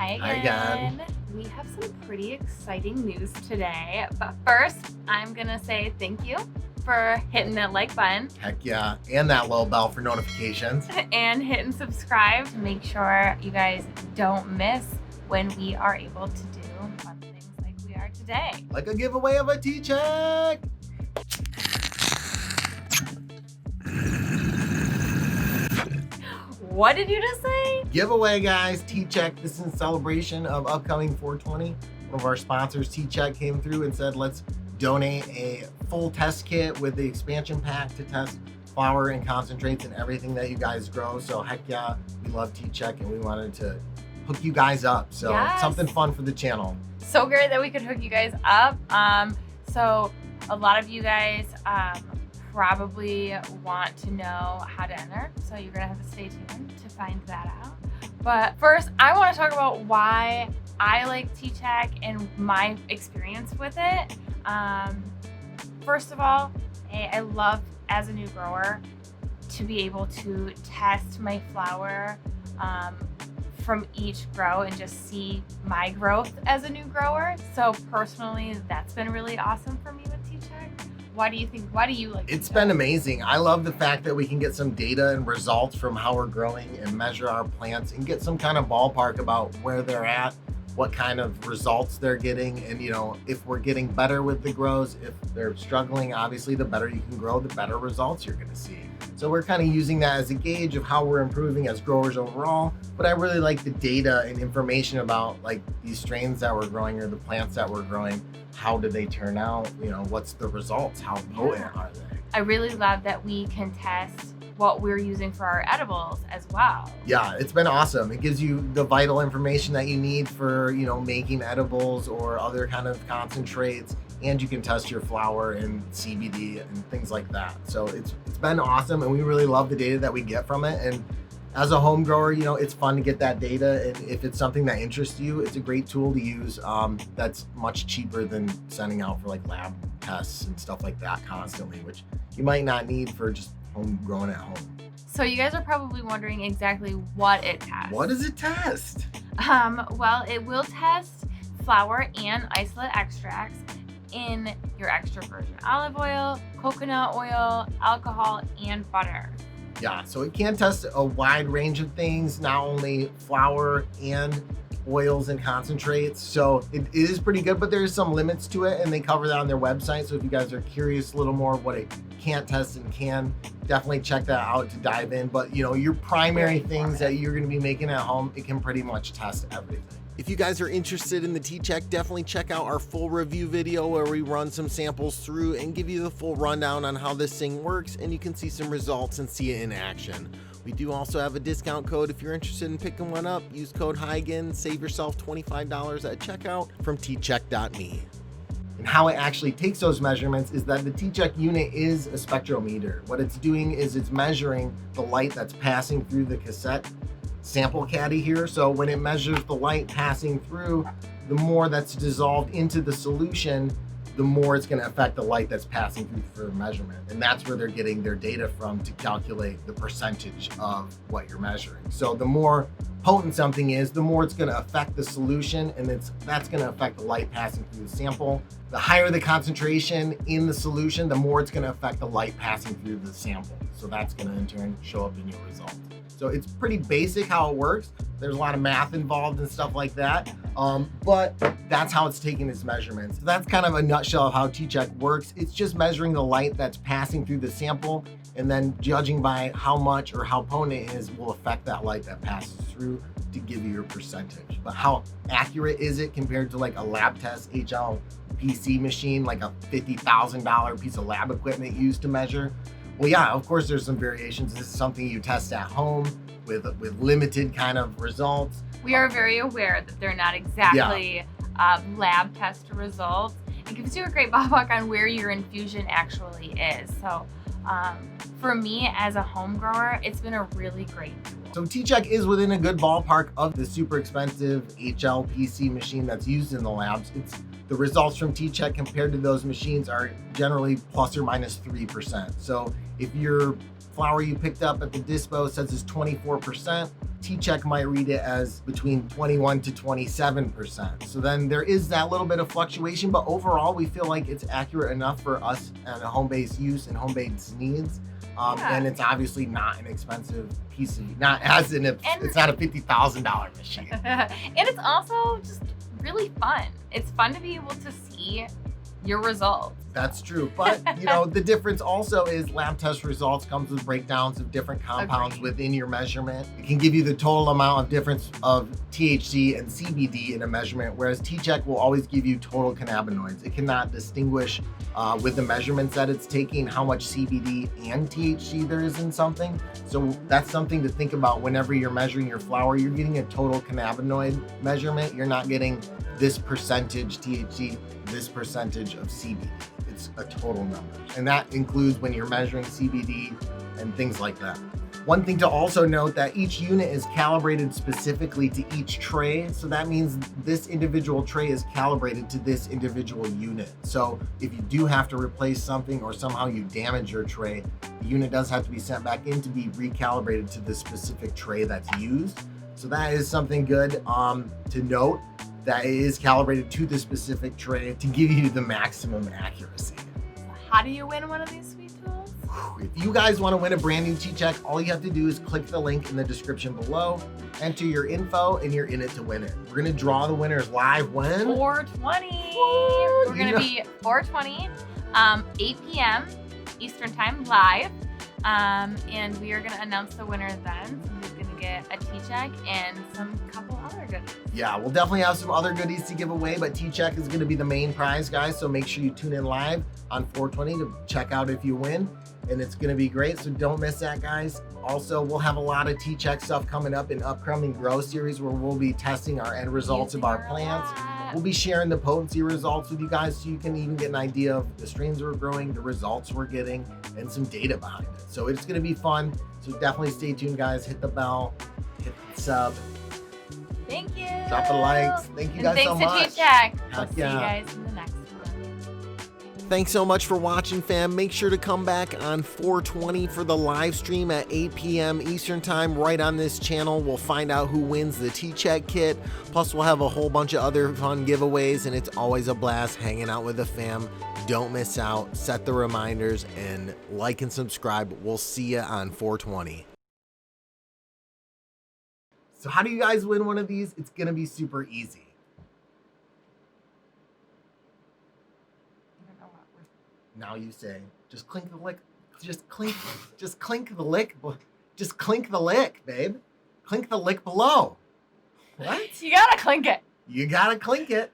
Hi Hi again. We have some pretty exciting news today, but first I'm gonna say thank you for hitting that like button. Heck yeah. And that little bell for notifications. And hitting subscribe to make sure you guys don't miss when we are able to do fun things like we are today. Like a giveaway of a tcheck. What did you just say? Giveaway, guys. tcheck. This is in celebration of upcoming 420. One of our sponsors, tcheck, came through and said, let's donate a full test kit with the expansion pack to test flower and concentrates and everything that you guys grow. So heck yeah, we love tcheck and we wanted to hook you guys up. So Yes. Something fun for the channel. So great that we could hook you guys up. So a lot of you guys probably want to know how to enter, so you're gonna have to stay tuned to find that out. But first, I want to talk about why I like tcheck and my experience with it. First of all, I love as a new grower to be able to test my flower from each grow and just see my growth as a new grower. So personally, that's been really awesome for me with tcheck. Why do you think? Why do you like? It's been amazing. I love the fact that we can get some data and results from how we're growing and measure our plants and get some kind of ballpark about where they're at, what kind of results they're getting, and if we're getting better with the grows. If they're struggling, obviously the better you can grow, the better results you're going to see. So we're kind of using that as a gauge of how we're improving as growers overall. But I really like the data and information about like these strains that we're growing or the plants that we're growing. How do they turn out? What's the results? How potent are they? I really love that we can test what we're using for our edibles as well. Yeah, it's been awesome. It gives you the vital information that you need for, making edibles or other kind of concentrates, and you can test your flower and CBD and things like that. So it's been awesome, and we really love the data that we get from it. And as a home grower, it's fun to get that data, and if it's something that interests you, it's a great tool to use. That's much cheaper than sending out for like lab tests and stuff like that constantly, which you might not need for just home growing at home. So you guys are probably wondering exactly what it tests. What does it test? Well, it will test flower and isolate extracts in your extra virgin olive oil, coconut oil, alcohol, and butter. Yeah, so it can test a wide range of things, not only flour and oils and concentrates. So it is pretty good, but there's some limits to it, and they cover that on their website. So if you guys are curious a little more of what it can't test and can, definitely check that out to dive in. But your primary things that you're going to be making at home, it can pretty much test everything. If you guys are interested in the tcheck, definitely check out our full review video where we run some samples through and give you the full rundown on how this thing works, and you can see some results and see it in action. We do also have a discount code if you're interested in picking one up. Use code Highigan, save yourself $25 at checkout from tcheck.me. And how it actually takes those measurements is that the tcheck unit is a spectrometer. What it's doing is it's measuring the light that's passing through the cassette sample caddy here. So when it measures the light passing through, the more that's dissolved into the solution, the more it's going to affect the light that's passing through for measurement. And that's where they're getting their data from to calculate the percentage of what you're measuring. So the more potent something is, the more it's going to affect the solution, and that's going to affect the light passing through the sample. The higher the concentration in the solution, the more it's going to affect the light passing through the sample. So that's going to in turn show up in your result. So it's pretty basic how it works. There's a lot of math involved and stuff like that, but that's how it's taking its measurements. So that's kind of a nutshell of how tcheck works. It's just measuring the light that's passing through the sample, and then judging by how much or how potent it is will affect that light that passes through to give you your percentage. But how accurate is it compared to like a lab test HLPC machine, like a $50,000 piece of lab equipment used to measure? Well, yeah, of course there's some variations. This is something you test at home with limited kind of results. We are very aware that they're not exactly lab test results. It gives you a great ballpark on where your infusion actually is. So for me as a home grower, it's been a really great tool. So tcheck is within a good ballpark of the super expensive HLPC machine that's used in the labs. It's the results from tcheck compared to those machines are generally plus or minus 3%. So if your flour you picked up at the dispo says it's 24%, tcheck might read it as between 21 to 27%. So then there is that little bit of fluctuation, but overall we feel like it's accurate enough for us and a home-based use and home-based needs. And it's obviously not an expensive piece of, it's not a $50,000 machine. And it's also just really fun. It's fun to be able to see your results. That's true. But, the difference also is lab test results comes with breakdowns of different compounds within your measurement. It can give you the total amount of difference of THC and CBD in a measurement, whereas tcheck will always give you total cannabinoids. It cannot distinguish with the measurements that it's taking how much CBD and THC there is in something. So that's something to think about whenever you're measuring your flour. You're getting a total cannabinoid measurement. You're not getting this percentage THC, this percentage of CBD. It's a total number. And that includes when you're measuring CBD and things like that. One thing to also note that each unit is calibrated specifically to each tray. So that means this individual tray is calibrated to this individual unit. So if you do have to replace something or somehow you damage your tray, the unit does have to be sent back in to be recalibrated to the specific tray that's used. So that is something good to note, that it is calibrated to the specific tray to give you the maximum accuracy. How do you win one of these sweet tools? If you guys want to win a brand new tcheck, all you have to do is click the link in the description below, enter your info, and you're in it to win it. We're going to draw the winners live when? 4/20. We're going to be 4/20, 8 p.m. Eastern Time live. And we are going to announce the winner then. Somebody's going to get a tcheck and some couple other goodies. Yeah, we'll definitely have some other goodies to give away, but tcheck is going to be the main prize, guys. So make sure you tune in live on 4/20 to check out if you win. And it's going to be great, so don't miss that, guys. Also, we'll have a lot of tcheck stuff coming up in upcoming Grow series where we'll be testing our end results of our plants. We'll be sharing the potency results with you guys so you can even get an idea of the strains we're growing, the results we're getting, and some data behind it. So it's going to be fun. So definitely stay tuned, guys. Hit the bell, hit the sub. Thank you. Drop the likes. Thank you guys so much. Thanks to tcheck. We'll Heck see yeah. you guys in the next one. Thanks so much for watching, fam. Make sure to come back on 4/20 for the live stream at 8 p.m. Eastern Time right on this channel. We'll find out who wins the tcheck kit. Plus, we'll have a whole bunch of other fun giveaways, and it's always a blast hanging out with the fam. Don't miss out. Set the reminders and like and subscribe. We'll see you on 4/20. So how do you guys win one of these? It's going to be super easy. Now you say, just clink the lick, just clink the lick, just clink the lick, babe. Clink the lick below. What? You gotta clink it. You gotta clink it.